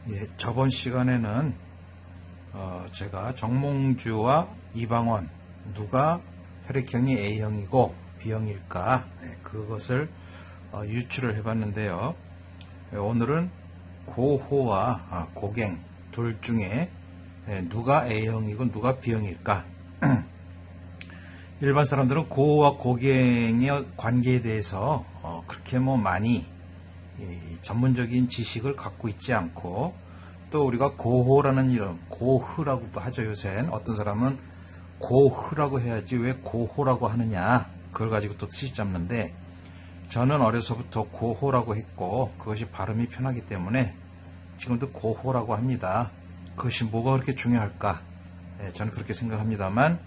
예, 저번 시간에는 제가 정몽주와 이방원 누가 혈액형이 A형이고 B형일까 그것을 유추를 해봤는데요. 오늘은 고호와 고갱 둘 중에 누가 A형이고 누가 B형일까. 일반 사람들은 고호와 고갱의 관계에 대해서 그렇게 많이 전문적인 지식을 갖고 있지 않고, 또 우리가 고호라는 이름, 고흐라고도 하죠. 요새는 어떤 사람은 고흐라고 해야지 왜 고호라고 하느냐, 그걸 가지고 또 뜻이 잡는데, 저는 어려서부터 고호라고 했고 그것이 발음이 편하기 때문에 지금도 고호라고 합니다. 그것이 뭐가 그렇게 중요할까? 저는 그렇게 생각합니다만,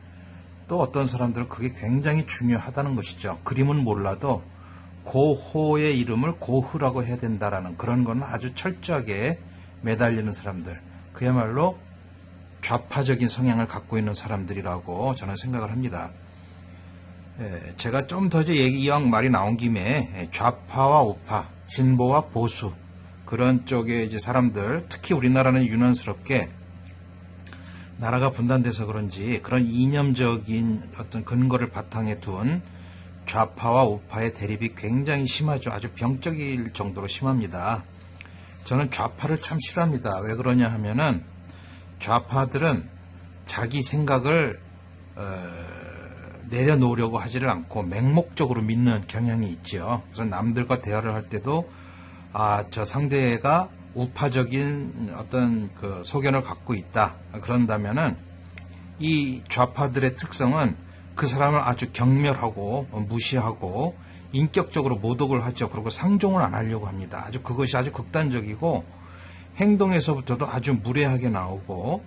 또 어떤 사람들은 그게 굉장히 중요하다는 것이죠. 그림은 몰라도 고호의 이름을 고흐라고 해야 된다라는 그런 거는 아주 철저하게 매달리는 사람들, 그야말로 좌파적인 성향을 갖고 있는 사람들이라고 저는 생각을 합니다. 제가 좀 더 이왕 말이 나온 김에 좌파와 우파, 진보와 보수, 그런 쪽의 이제 사람들, 특히 우리나라는 유난스럽게 나라가 분단돼서 그런지 그런 이념적인 어떤 근거를 바탕에 둔 좌파와 우파의 대립이 굉장히 심하죠. 아주 병적일 정도로 심합니다. 저는 좌파를 참 싫어합니다. 왜 그러냐 하면은 좌파들은 자기 생각을 내려놓으려고 하지를 않고 맹목적으로 믿는 경향이 있죠. 그래서 남들과 대화를 할 때도 저 상대가 우파적인 어떤 그 소견을 갖고 있다, 그런다면은 이 좌파들의 특성은 그 사람을 아주 경멸하고 무시하고 인격적으로 모독을 하죠. 그리고 상종을 안 하려고 합니다. 그것이 아주 극단적이고 행동에서부터도 아주 무례하게 나오고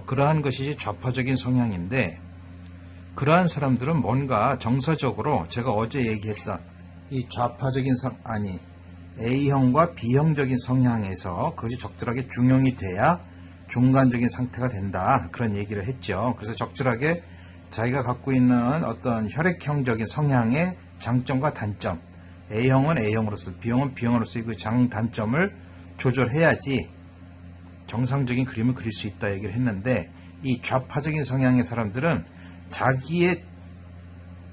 그러한 것이 좌파적인 성향인데, 그러한 사람들은 뭔가 정서적으로 제가 어제 얘기했던 이 좌파적인 A형과 B형적인 성향에서 그것이 적절하게 중용이 돼야 중간적인 상태가 된다, 그런 얘기를 했죠. 그래서 적절하게 자기가 갖고 있는 어떤 혈액형적인 성향의 장점과 단점, A형은 A형으로서, B형은 B형으로서 그 장단점을 조절해야지 정상적인 그림을 그릴 수 있다 얘기를 했는데, 이 좌파적인 성향의 사람들은 자기의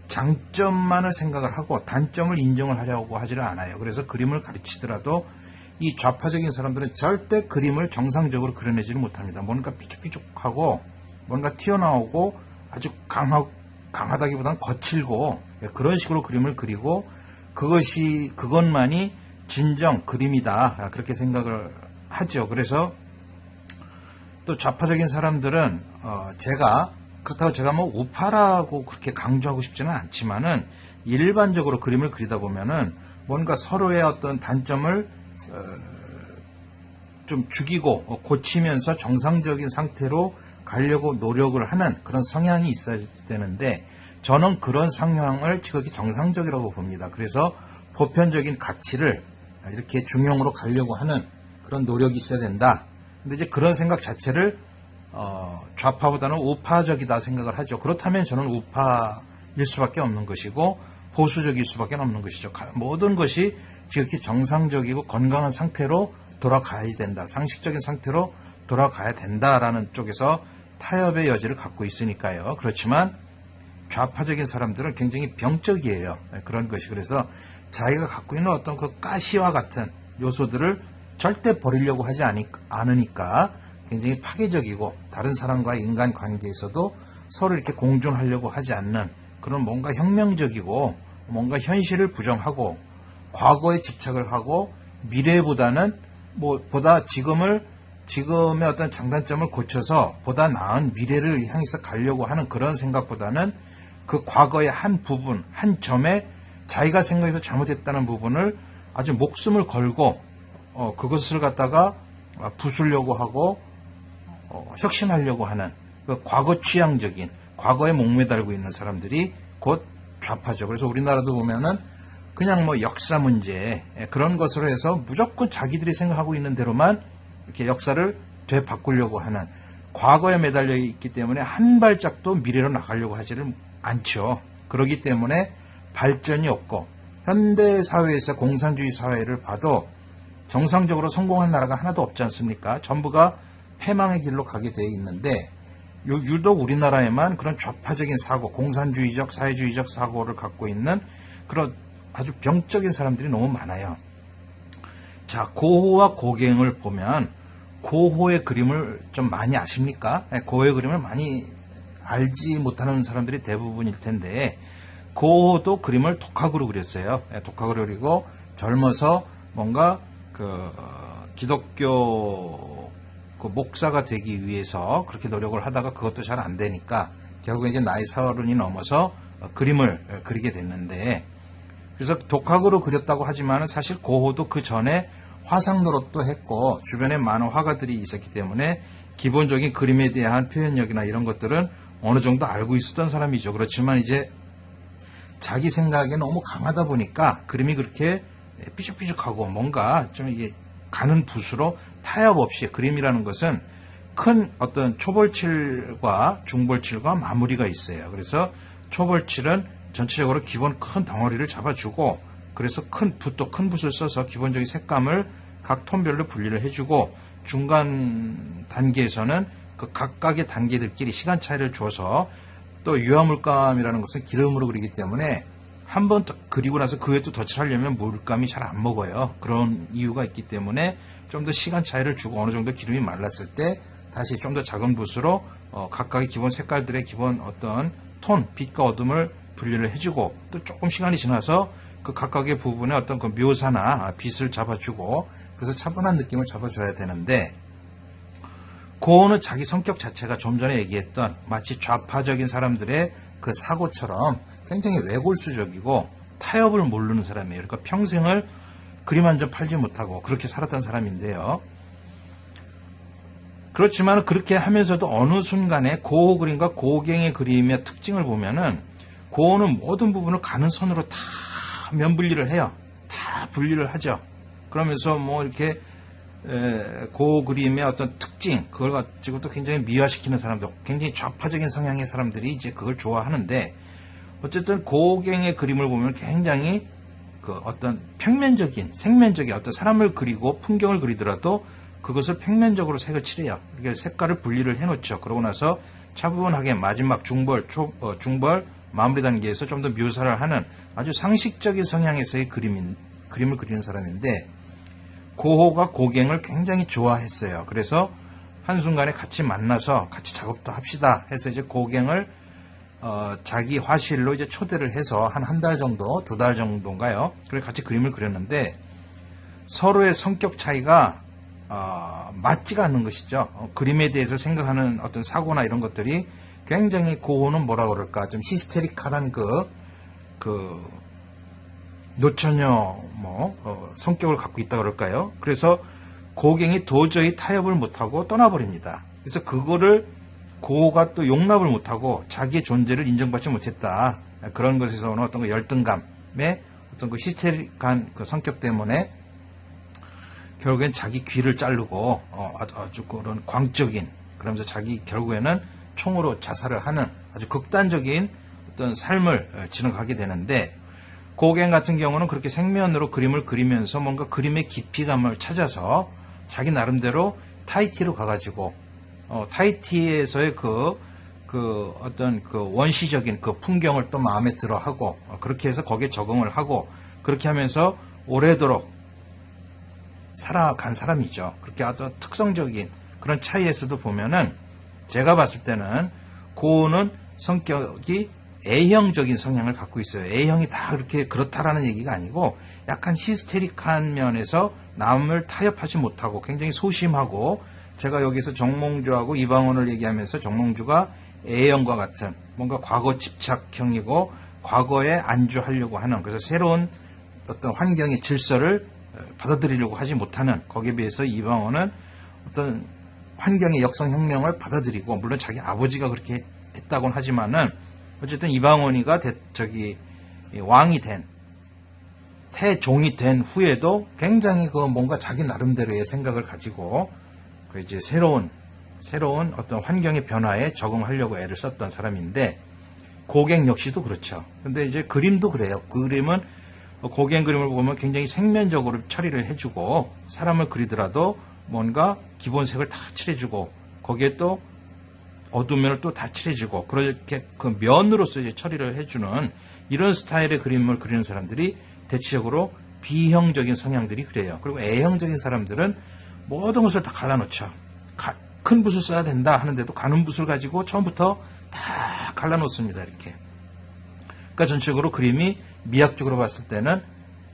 장점만을 생각을 하고 단점을 인정을 하려고 하지를 않아요. 그래서 그림을 가르치더라도 이 좌파적인 사람들은 절대 그림을 정상적으로 그려내지를 못합니다. 뭔가 삐죽삐죽하고 뭔가 튀어나오고 아주 강하다기보다는 거칠고 그런 식으로 그림을 그리고 그것만이 진정 그림이다, 그렇게 생각을 하죠. 그래서 또 좌파적인 사람들은 그렇다고 제가 우파라고 그렇게 강조하고 싶지는 않지만은, 일반적으로 그림을 그리다 보면은 뭔가 서로의 어떤 단점을 좀 죽이고 고치면서 정상적인 상태로 가려고 노력을 하는 그런 성향이 있어야 되는데, 저는 그런 성향을 지극히 정상적이라고 봅니다. 그래서 보편적인 가치를 이렇게 중용으로 가려고 하는 그런 노력이 있어야 된다. 근데 이제 그런 생각 자체를 좌파보다는 우파적이다 생각을 하죠. 그렇다면 저는 우파일 수밖에 없는 것이고 보수적일 수밖에 없는 것이죠. 모든 것이 지극히 정상적이고 건강한 상태로 돌아가야 된다, 상식적인 상태로 돌아가야 된다라는 쪽에서 타협의 여지를 갖고 있으니까요. 그렇지만 좌파적인 사람들은 굉장히 병적이에요. 그런 것이. 그래서 자기가 갖고 있는 어떤 그 가시와 같은 요소들을 절대 버리려고 하지 않으니까 굉장히 파괴적이고, 다른 사람과의 인간 관계에서도 서로 이렇게 공존하려고 하지 않는 그런 뭔가 혁명적이고 뭔가 현실을 부정하고 과거에 집착을 하고 미래보다는 보다 지금의 어떤 장단점을 고쳐서 보다 나은 미래를 향해서 가려고 하는 그런 생각보다는 그 과거의 한 부분, 한 점에 자기가 생각해서 잘못했다는 부분을 아주 목숨을 걸고 그것을 갖다가 부수려고 하고 혁신하려고 하는 그 과거 취향적인, 과거에 목매달고 있는 사람들이 곧 좌파죠. 그래서 우리나라도 보면은 그냥 역사 문제 그런 것으로 해서 무조건 자기들이 생각하고 있는 대로만 이렇게 역사를 되바꾸려고 하는, 과거에 매달려 있기 때문에 한 발짝도 미래로 나가려고 하지를 않죠. 그렇기 때문에 발전이 없고, 현대 사회에서 공산주의 사회를 봐도 정상적으로 성공한 나라가 하나도 없지 않습니까? 전부가 패망의 길로 가게 되어 있는데 유독 우리나라에만 그런 좌파적인 사고, 공산주의적, 사회주의적 사고를 갖고 있는 그런 아주 병적인 사람들이 너무 많아요. 자, 고호와 고갱을 보면 고호의 그림을 좀 많이 아십니까? 고호의 그림을 많이 알지 못하는 사람들이 대부분일 텐데 고호도 그림을 독학으로 그렸어요. 독학으로 그리고 젊어서 뭔가 그 기독교 그 목사가 되기 위해서 그렇게 노력을 하다가 그것도 잘 안 되니까 결국에 이제 나이 40이 넘어서 그림을 그리게 됐는데, 그래서 독학으로 그렸다고 하지만 사실 고호도 그 전에 화상 노릇도 했고 주변에 많은 화가들이 있었기 때문에 기본적인 그림에 대한 표현력이나 이런 것들은 어느 정도 알고 있었던 사람이죠. 그렇지만 이제 자기 생각에 너무 강하다 보니까 그림이 그렇게 삐죽삐죽하고 뭔가 좀 이게 가는 붓으로 타협 없이, 그림이라는 것은 큰 어떤 초벌칠과 중벌칠과 마무리가 있어요. 그래서 초벌칠은 전체적으로 기본 큰 덩어리를 잡아주고, 그래서 큰 붓을 써서 기본적인 색감을 각 톤별로 분리를 해주고, 중간 단계에서는 그 각각의 단계들끼리 시간 차이를 줘서, 또 유화물감이라는 것은 기름으로 그리기 때문에 한 번 그리고 나서 그 후에 또 덧칠하려면 물감이 잘 안 먹어요. 그런 이유가 있기 때문에 좀 더 시간 차이를 주고 어느 정도 기름이 말랐을 때 다시 좀 더 작은 붓으로 각각의 기본 색깔들의 기본 어떤 톤, 빛과 어둠을 분리를 해주고, 또 조금 시간이 지나서 그 각각의 부분에 어떤 그 묘사나 빛을 잡아주고, 그래서 차분한 느낌을 잡아줘야 되는데, 고호는 자기 성격 자체가 좀 전에 얘기했던 마치 좌파적인 사람들의 그 사고처럼 굉장히 외골수적이고 타협을 모르는 사람이에요. 그러니까 평생을 그림 한 점 팔지 못하고 그렇게 살았던 사람인데요. 그렇지만 그렇게 하면서도 어느 순간에 고호 그림과 고갱의 그림의 특징을 보면은, 고호는 모든 부분을 가는 선으로 다 면분리를 해요. 다 분리를 하죠. 그러면서 뭐 이렇게 고호 그림의 어떤 특징, 그걸 가지고 또 굉장히 미화시키는 사람들, 굉장히 좌파적인 성향의 사람들이 이제 그걸 좋아하는데, 어쨌든 고갱의 그림을 보면 굉장히 그 어떤 평면적인, 생면적인 어떤 사람을 그리고 풍경을 그리더라도 그것을 평면적으로 색을 칠해요. 이렇게 색깔을 분리를 해놓죠. 그러고 나서 차분하게 마지막 중벌, 마무리 단계에서 좀 더 묘사를 하는 아주 상식적인 성향에서의 그림을 그리는 사람인데, 고호가 고갱을 굉장히 좋아했어요. 그래서 한순간에 같이 만나서 같이 작업도 합시다 해서 이제 고갱을 자기 화실로 이제 초대를 해서 한 달 정도, 2달 정도인가요? 그래 같이 그림을 그렸는데 서로의 성격 차이가 맞지가 않는 것이죠. 그림에 대해서 생각하는 어떤 사고나 이런 것들이 굉장히, 고호는 뭐라 그럴까, 좀 히스테릭한 그 노처녀 성격을 갖고 있다 그럴까요? 그래서 고갱이 도저히 타협을 못하고 떠나버립니다. 그래서 그거를 고호가 또 용납을 못하고 자기의 존재를 인정받지 못했다. 그런 것에서 오는 어떤 그 열등감의 어떤 그 히스테릭한 그 성격 때문에 결국엔 자기 귀를 자르고 아주 그런 광적인, 그러면서 자기 결국에는 총으로 자살을 하는 아주 극단적인 어떤 삶을 지나가게 되는데, 고갱 같은 경우는 그렇게 생면으로 그림을 그리면서 뭔가 그림의 깊이감을 찾아서 자기 나름대로 타히티로 가가지고 타히티에서의 그 어떤 그 원시적인 그 풍경을 또 마음에 들어 하고, 그렇게 해서 거기에 적응을 하고, 그렇게 하면서 오래도록 살아간 사람이죠. 그렇게 아주 특성적인 그런 차이에서도 보면은, 제가 봤을 때는 고호는 성격이 A형적인 성향을 갖고 있어요. A형이 다 그렇게 그렇다라는 얘기가 아니고 약간 히스테릭한 면에서 남을 타협하지 못하고 굉장히 소심하고, 제가 여기서 정몽주하고 이방원을 얘기하면서 정몽주가 A형과 같은 뭔가 과거 집착형이고 과거에 안주하려고 하는, 그래서 새로운 어떤 환경의 질서를 받아들이려고 하지 못하는, 거기에 비해서 이방원은 어떤 환경의 역성혁명을 받아들이고, 물론 자기 아버지가 그렇게 했다고는 하지만은 어쨌든 이방원이가 왕이 된, 태종이 된 후에도 굉장히 그 뭔가 자기 나름대로의 생각을 가지고 그 이제 새로운 어떤 환경의 변화에 적응하려고 애를 썼던 사람인데, 고갱 역시도 그렇죠. 근데 이제 그림도 그래요. 그 그림은 고갱 그림을 보면 굉장히 생면적으로 처리를 해주고 사람을 그리더라도 뭔가 기본색을 다 칠해주고 거기에 또 어두운 면을 또 다 칠해주고 그렇게 그 면으로서 이제 처리를 해주는 이런 스타일의 그림을 그리는 사람들이 대체적으로 B형적인 성향들이 그래요. 그리고 A형적인 사람들은 모든 것을 다 갈라놓죠. 큰 붓을 써야 된다 하는데도 가는 붓을 가지고 처음부터 다 갈라놓습니다. 이렇게. 그러니까 전체적으로 그림이 미학적으로 봤을 때는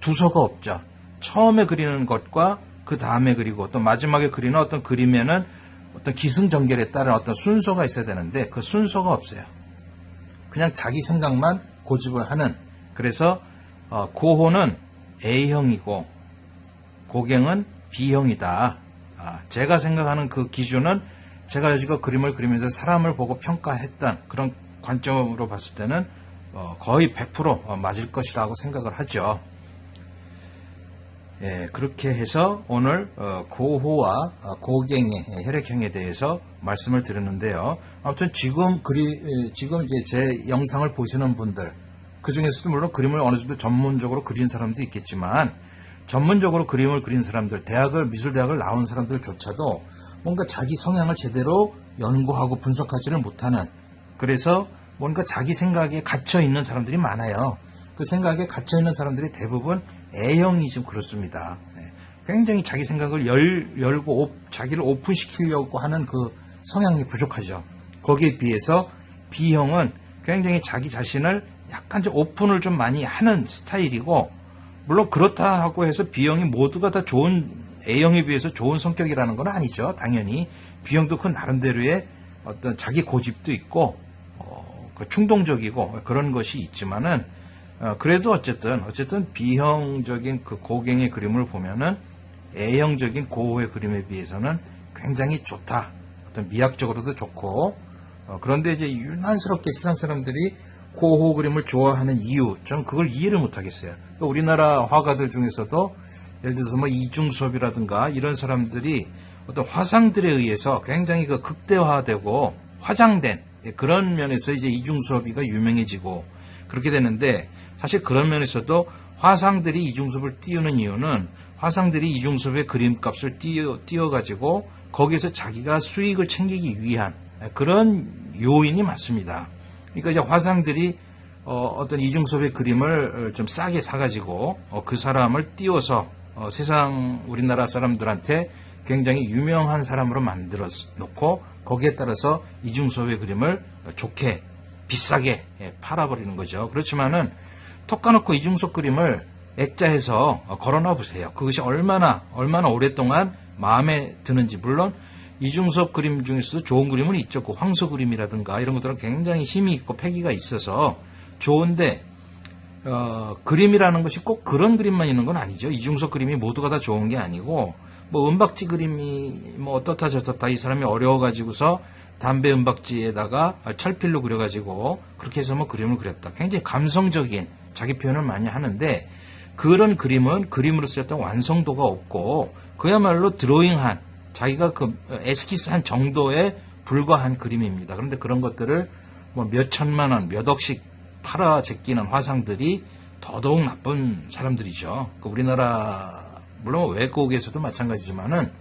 두서가 없죠. 처음에 그리는 것과 그 다음에 그리고 또 마지막에 그리는 어떤 그림에는 어떤 기승전결에 따른 어떤 순서가 있어야 되는데 그 순서가 없어요. 그냥 자기 생각만 고집을 하는. 그래서 고호는 A형이고 고갱은 B형이다. 제가 생각하는 그 기준은 제가 지금 그림을 그리면서 사람을 보고 평가했던 그런 관점으로 봤을 때는 거의 100% 맞을 것이라고 생각을 하죠. 예, 그렇게 해서 오늘 고호와 고갱의 혈액형에 대해서 말씀을 드렸는데요. 아무튼 지금 이제 제 영상을 보시는 분들, 그 중에서도 물론 그림을 어느 정도 전문적으로 그리는 사람도 있겠지만, 전문적으로 그림을 그린 사람들, 미술대학을 나온 사람들조차도 뭔가 자기 성향을 제대로 연구하고 분석하지를 못하는, 그래서 뭔가 자기 생각에 갇혀 있는 사람들이 많아요. 그 생각에 갇혀 있는 사람들이 대부분 A형이 좀 그렇습니다. 굉장히 자기 생각을 열고 자기를 오픈시키려고 하는 그 성향이 부족하죠. 거기에 비해서 B형은 굉장히 자기 자신을 약간 좀 오픈을 좀 많이 하는 스타일이고, 물론 그렇다 하고 해서 B형이 모두가 다 좋은, A형에 비해서 좋은 성격이라는 건 아니죠. 당연히 B형도 그 나름대로의 어떤 자기 고집도 있고 그 충동적이고 그런 것이 있지만은 그래도 어쨌든 B형적인 그 고갱의 그림을 보면은 A형적인 고호의 그림에 비해서는 굉장히 좋다. 어떤 미학적으로도 좋고, 그런데 이제 유난스럽게 세상 사람들이 고호 그림을 좋아하는 이유, 전 그걸 이해를 못 하겠어요. 우리나라 화가들 중에서도 예를 들어서 뭐 이중섭이라든가 이런 사람들이 어떤 화상들에 의해서 굉장히 그 극대화되고 화장된 그런 면에서 이제 이중섭이가 유명해지고 그렇게 되는데, 사실 그런 면에서도 화상들이 이중섭을 띄우는 이유는 화상들이 이중섭의 그림값을 띄워가지고 거기에서 자기가 수익을 챙기기 위한 그런 요인이 많습니다. 그러니까 이제 화상들이 어떤 이중섭의 그림을 좀 싸게 사가지고 그 사람을 띄워서 세상 우리나라 사람들한테 굉장히 유명한 사람으로 만들어 놓고 거기에 따라서 이중섭의 그림을 좋게 비싸게 팔아버리는 거죠. 그렇지만은 톡 까놓고 이중섭 그림을 액자해서 걸어놔 보세요. 그것이 얼마나 오랫동안 마음에 드는지. 물론 이중섭 그림 중에서도 좋은 그림은 있죠. 그 황소 그림이라든가 이런 것들은 굉장히 힘이 있고 패기가 있어서 좋은데, 그림이라는 것이 꼭 그런 그림만 있는 건 아니죠. 이중섭 그림이 모두가 다 좋은 게 아니고, 뭐 은박지 그림이 뭐 어떻다 저떻다, 이 사람이 어려워가지고서 담배 은박지에다가 철필로 그려가지고 그렇게 해서 뭐 그림을 그렸다. 굉장히 감성적인 자기 표현을 많이 하는데, 그런 그림은 그림으로서 어떤 완성도가 없고 그야말로 드로잉한, 자기가 그 에스키스한 정도에 불과한 그림입니다. 그런데 그런 것들을 뭐 몇 천만 원, 몇 억씩 팔아 제끼는 화상들이 더더욱 나쁜 사람들이죠. 우리나라, 물론 외국에서도 마찬가지지만은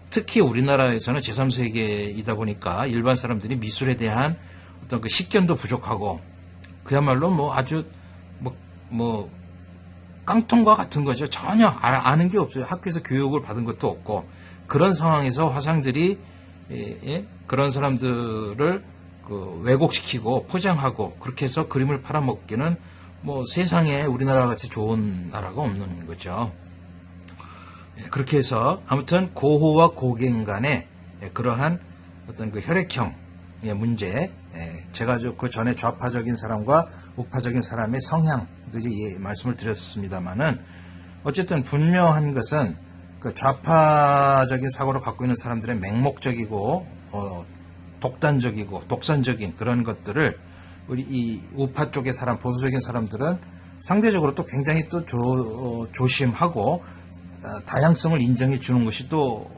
특히 우리나라에서는 제3세계이다 보니까 일반 사람들이 미술에 대한 어떤 그 식견도 부족하고 그야말로 뭐 아주 뭐 깡통과 같은 거죠. 전혀 아는 게 없어요. 학교에서 교육을 받은 것도 없고, 그런 상황에서 화상들이 그런 사람들을 그 왜곡시키고 포장하고 그렇게 해서 그림을 팔아먹기는 뭐 세상에 우리나라 같이 좋은 나라가 없는 거죠. 그렇게 해서 아무튼 고호와 고갱 간의 그러한 어떤 그 혈액형의 문제, 제가 그 전에 좌파적인 사람과 우파적인 사람의 성향들이 말씀을 드렸습니다만은, 어쨌든 분명한 것은 그 좌파적인 사고를 갖고 있는 사람들의 맹목적이고 독단적이고 독선적인 그런 것들을 우리 이 우파 쪽의 사람, 보수적인 사람들은 상대적으로 또 굉장히 또 조심하고 다양성을 인정해 주는 것이 또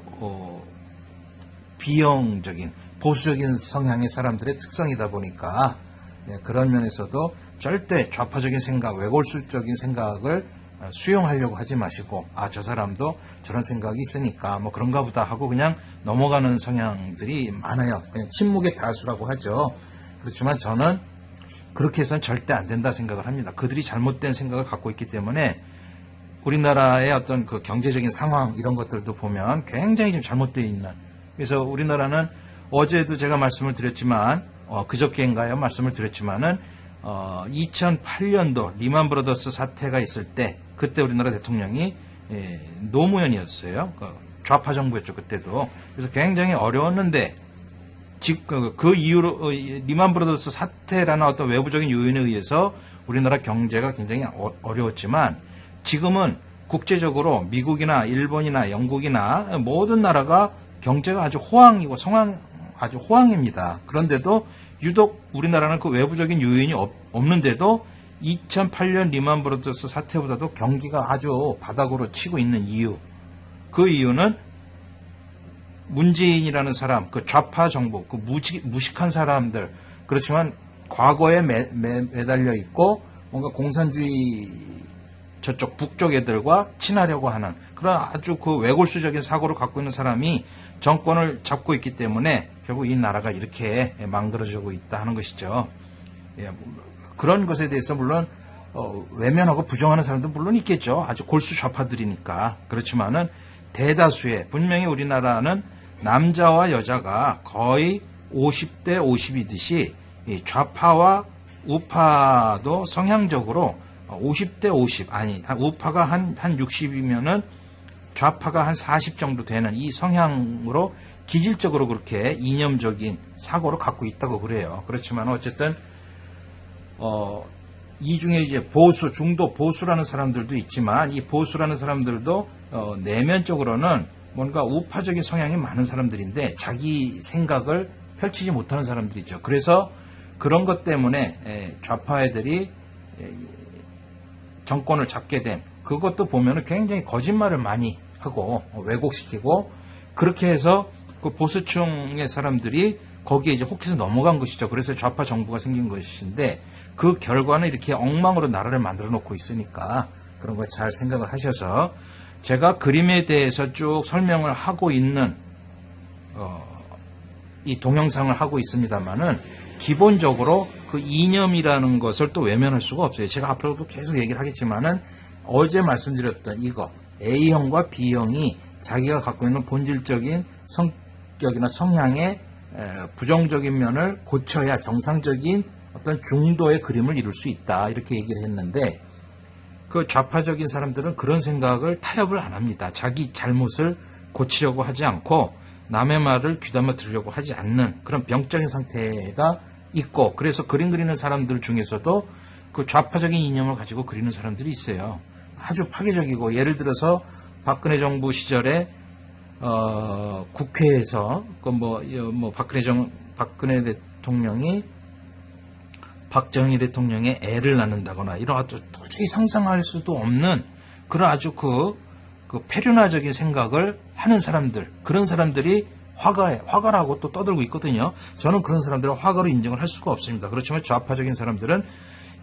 B형적인 보수적인 성향의 사람들의 특성이다 보니까 그런 면에서도 절대 좌파적인 생각, 외골수적인 생각을 수용하려고 하지 마시고, 저 사람도 저런 생각이 있으니까 뭐 그런가 보다 하고 그냥 넘어가는 성향들이 많아요. 그냥 침묵의 다수라고 하죠. 그렇지만 저는 그렇게 해서는 절대 안 된다 생각을 합니다. 그들이 잘못된 생각을 갖고 있기 때문에 우리나라의 어떤 그 경제적인 상황 이런 것들도 보면 굉장히 좀 잘못되어 있는, 그래서 우리나라는 어제도 제가 말씀을 드렸지만 그저께인가요? 말씀을 드렸지만은 2008년도 리만 브라더스 사태가 있을 때 그때 우리나라 대통령이 노무현이었어요. 좌파 정부였죠 그때도. 그래서 굉장히 어려웠는데 그 이후로 리만 브라더스 사태라는 어떤 외부적인 요인에 의해서 우리나라 경제가 굉장히 어려웠지만 지금은 국제적으로 미국이나 일본이나 영국이나 모든 나라가 경제가 아주 호황이고 아주 호황입니다. 그런데도 유독 우리나라는 그 외부적인 요인이 없는데도 2008년 리만 브라더스 사태보다도 경기가 아주 바닥으로 치고 있는 이유, 그 이유는 문재인이라는 사람, 그 좌파 정부, 그 무식한 사람들, 그렇지만 과거에 매달려 있고 뭔가 공산주의 저쪽 북쪽 애들과 친하려고 하는 그런 아주 그 외골수적인 사고를 갖고 있는 사람이 정권을 잡고 있기 때문에 결국 이 나라가 이렇게 망가져지고 있다 하는 것이죠. 그런 것에 대해서 물론 외면하고 부정하는 사람도 물론 있겠죠. 아주 골수 좌파들이니까. 그렇지만은 대다수의, 분명히 우리나라는 남자와 여자가 거의 50대 50이듯이 좌파와 우파도 성향적으로 50대 50, 아니 우파가 한 60이면은 좌파가 한 40 정도 되는 이 성향으로 기질적으로 그렇게 이념적인 사고를 갖고 있다고 그래요. 그렇지만 어쨌든 이 중에 이제 보수, 중도 보수라는 사람들도 있지만 이 보수라는 사람들도 내면적으로는 뭔가 우파적인 성향이 많은 사람들인데 자기 생각을 펼치지 못하는 사람들이죠. 그래서 그런 것 때문에 좌파 애들이 정권을 잡게 된 그것도 보면은 굉장히 거짓말을 많이 하고 왜곡시키고 그렇게 해서 그 보수층의 사람들이 거기에 이제 혹해서 넘어간 것이죠. 그래서 좌파 정부가 생긴 것인데 그 결과는 이렇게 엉망으로 나라를 만들어 놓고 있으니까 그런 걸 잘 생각을 하셔서 제가 그림에 대해서 쭉 설명을 하고 있는 이 동영상을 하고 있습니다만은 기본적으로 그 이념이라는 것을 또 외면할 수가 없어요. 제가 앞으로도 계속 얘기를 하겠지만은 어제 말씀드렸던 이거 A형과 B형이 자기가 갖고 있는 본질적인 성격이나 성향의 부정적인 면을 고쳐야 정상적인 어떤 중도의 그림을 이룰 수 있다 이렇게 얘기를 했는데 그 좌파적인 사람들은 그런 생각을 타협을 안 합니다. 자기 잘못을 고치려고 하지 않고 남의 말을 귀담아 들으려고 하지 않는 그런 병적인 상태가 있고 그래서 그림 그리는 사람들 중에서도 그 좌파적인 이념을 가지고 그리는 사람들이 있어요. 아주 파괴적이고 예를 들어서 박근혜 정부 시절에 국회에서 박근혜 대통령이 박정희 대통령의 애를 낳는다거나 이런 아주 도저히 상상할 수도 없는 그런 아주 그 폐륜화적인 생각을 하는 사람들, 그런 사람들이 화가라고 또 떠들고 있거든요. 저는 그런 사람들은 화가로 인정을 할 수가 없습니다. 그렇지만 좌파적인 사람들은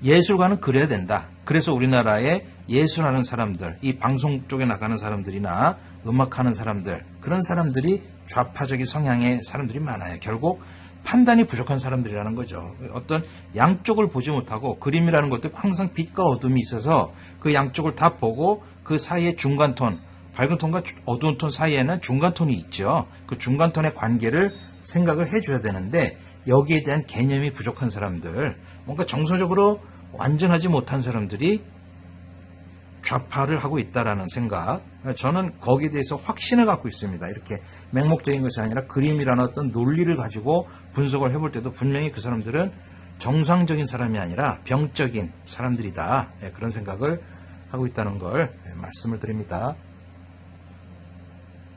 예술가는 그래야 된다. 그래서 우리나라에 예술하는 사람들, 이 방송 쪽에 나가는 사람들이나 음악하는 사람들, 그런 사람들이 좌파적인 성향의 사람들이 많아요. 결국 판단이 부족한 사람들이라는 거죠. 어떤 양쪽을 보지 못하고 그림이라는 것도 항상 빛과 어둠이 있어서 그 양쪽을 다 보고 그 사이에 중간톤, 밝은 톤과 어두운 톤 사이에는 중간톤이 있죠. 그 중간톤의 관계를 생각을 해줘야 되는데 여기에 대한 개념이 부족한 사람들, 뭔가 정서적으로 완전하지 못한 사람들이 좌파를 하고 있다라는 생각, 저는 거기에 대해서 확신을 갖고 있습니다. 이렇게 맹목적인 것이 아니라 그림이라는 어떤 논리를 가지고 분석을 해볼 때도 분명히 그 사람들은 정상적인 사람이 아니라 병적인 사람들이다. 그런 생각을 하고 있다는 걸 말씀을 드립니다.